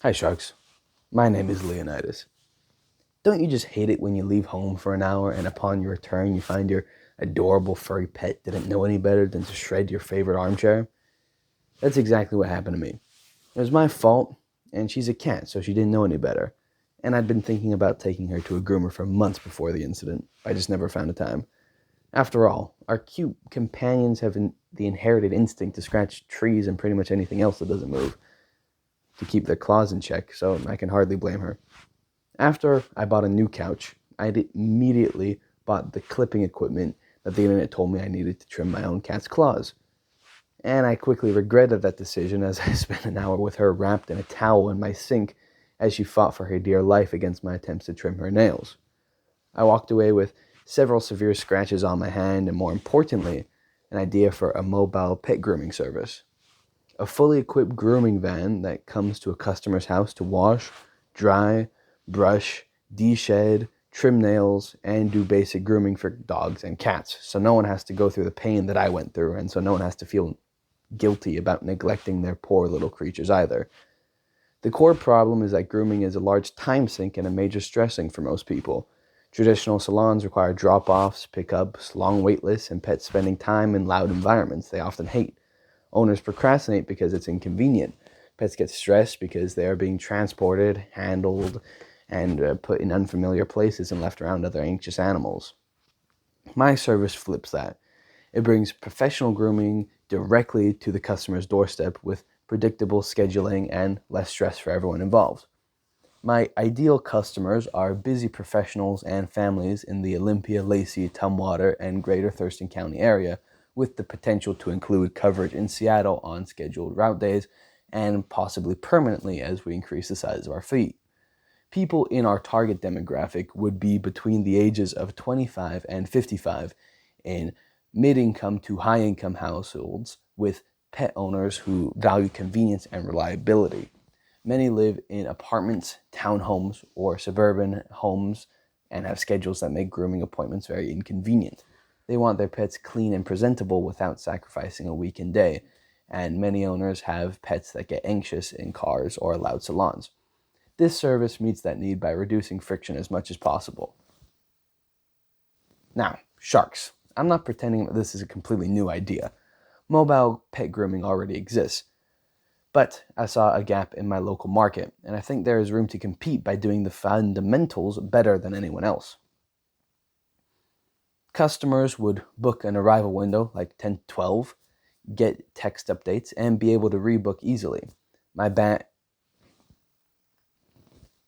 Hi, Sharks. My name is Leonidas. Don't you just hate it when you leave home for an hour and upon your return you find your adorable furry pet didn't know any better than to shred your favorite armchair? That's exactly what happened to me. It was my fault, and she's a cat, so she didn't know any better. And I'd been thinking about taking her to a groomer for months before the incident. I just never found the time. After all, our cute companions have the inherited instinct to scratch trees and pretty much anything else that doesn't move to keep their claws in check, so I can hardly blame her. After I bought a new couch, I immediately bought the clipping equipment that the internet told me I needed to trim my own cat's claws. And I quickly regretted that decision as I spent an hour with her wrapped in a towel in my sink as she fought for her dear life against my attempts to trim her nails. I walked away with several severe scratches on my hand and, more importantly, an idea for a mobile pet grooming service. A fully equipped grooming van that comes to a customer's house to wash, dry, brush, de-shed, trim nails, and do basic grooming for dogs and cats, so no one has to go through the pain that I went through, and so no one has to feel guilty about neglecting their poor little creatures either. The core problem is that grooming is a large time sink and a major stressing for most people. Traditional salons require drop-offs, pickups, long wait lists, and pets spending time in loud environments they often hate. Owners procrastinate because it's inconvenient. Pets get stressed because they are being transported, handled, and put in unfamiliar places and left around other anxious animals. My service flips that. It brings professional grooming directly to the customer's doorstep with predictable scheduling and less stress for everyone involved. My ideal customers are busy professionals and families in the Olympia, Lacey, Tumwater, and Greater Thurston County area, with the potential to include coverage in Seattle on scheduled route days and possibly permanently as we increase the size of our fleet. People in our target demographic would be between the ages of 25 and 55 in mid-income to high-income households with pet owners who value convenience and reliability. Many live in apartments, townhomes, or suburban homes and have schedules that make grooming appointments very inconvenient. They want their pets clean and presentable without sacrificing a weekend day, and many owners have pets that get anxious in cars or loud salons. This service meets that need by reducing friction as much as possible. Now, sharks. I'm not pretending that this is a completely new idea. Mobile pet grooming already exists. But I saw a gap in my local market, and I think there is room to compete by doing the fundamentals better than anyone else. Customers would book an arrival window like 10 to 12, get text updates, and be able to rebook easily. My, ba-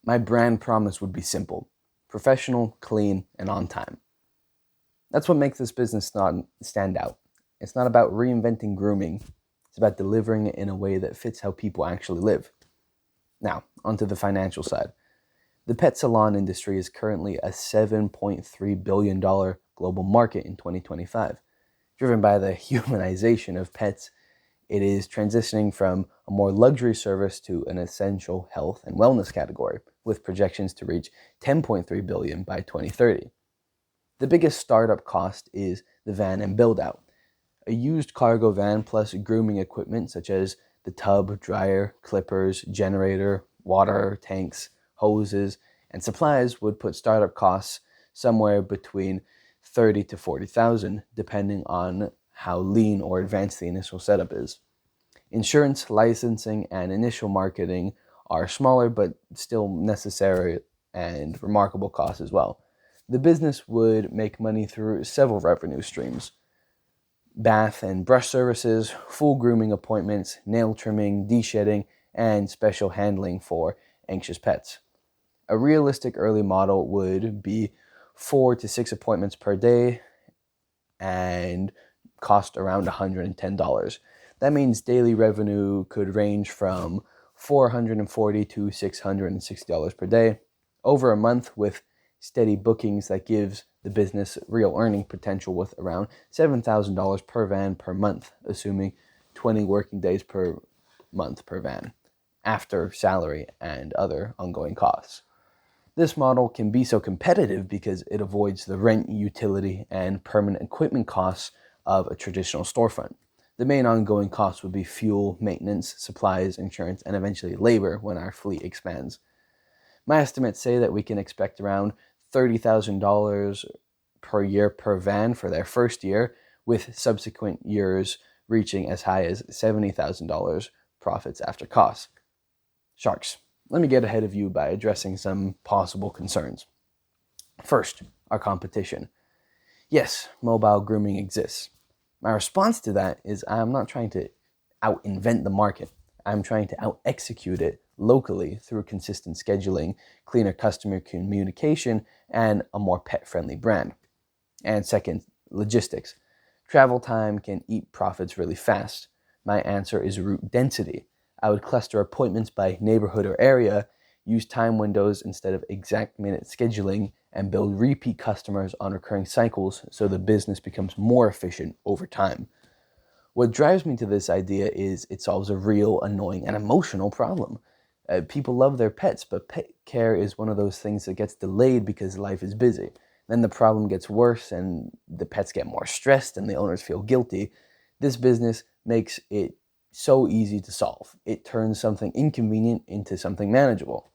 my brand promise would be simple: professional, clean, and on time. That's what makes this business not stand out. It's not about reinventing grooming. It's about delivering it in a way that fits how people actually live. Now, onto the financial side. The pet salon industry is currently a $7.3 billion global market in 2025. Driven by the humanization of pets, it is transitioning from a more luxury service to an essential health and wellness category, with projections to reach 10.3 billion by 2030. The biggest startup cost is the van and build out. A used cargo van plus grooming equipment such as the tub, dryer, clippers, generator, water tanks, hoses, and supplies would put startup costs somewhere between 30 to 40,000 depending on how lean or advanced the initial setup is. Insurance, licensing, and initial marketing are smaller but still necessary and remarkable costs as well. The business would make money through several revenue streams: bath and brush services, full grooming appointments, nail trimming, de-shedding, and special handling for anxious pets. A realistic early model would be 4 to 6 appointments per day and cost around $110. That means daily revenue could range from $440 to $660 per day. Over a month, with steady bookings, that gives the business real earning potential with around $7,000 per van per month, assuming 20 working days per month per van, after salary and other ongoing costs. This model can be so competitive because it avoids the rent, utility, and permanent equipment costs of a traditional storefront. The main ongoing costs would be fuel, maintenance, supplies, insurance, and eventually labor when our fleet expands. My estimates say that we can expect around $30,000 per year per van for their first year, with subsequent years reaching as high as $70,000 profits after costs. Sharks, let me get ahead of you by addressing some possible concerns. First, our competition. Yes, mobile grooming exists. My response to that is I'm not trying to out-invent the market. I'm trying to out-execute it locally through consistent scheduling, cleaner customer communication, and a more pet-friendly brand. And second, logistics. Travel time can eat profits really fast. My answer is route density. I would cluster appointments by neighborhood or area, use time windows instead of exact minute scheduling, and build repeat customers on recurring cycles so the business becomes more efficient over time. What drives me to this idea is it solves a real, annoying, and emotional problem. People love their pets, but pet care is one of those things that gets delayed because life is busy. Then the problem gets worse, and the pets get more stressed, and the owners feel guilty. This business makes it so easy to solve. It turns something inconvenient into something manageable.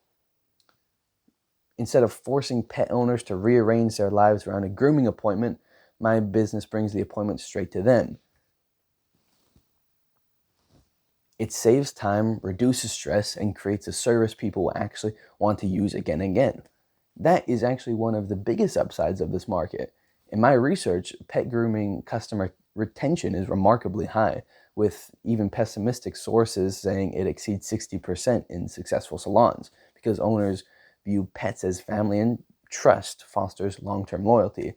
Instead of forcing pet owners to rearrange their lives around a grooming appointment, my business brings the appointment straight to them. It saves time, reduces stress, and creates a service people will actually want to use again and again. That is actually one of the biggest upsides of this market. In my research, pet grooming customer retention is remarkably high, with even pessimistic sources saying it exceeds 60% in successful salons, because owners view pets as family and trust fosters long-term loyalty.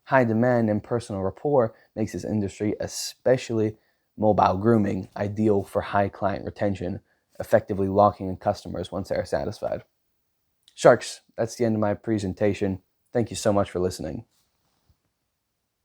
High demand and personal rapport makes this industry, especially mobile grooming, ideal for high client retention, effectively locking in customers once they are satisfied. Sharks, that's the end of my presentation. Thank you so much for listening.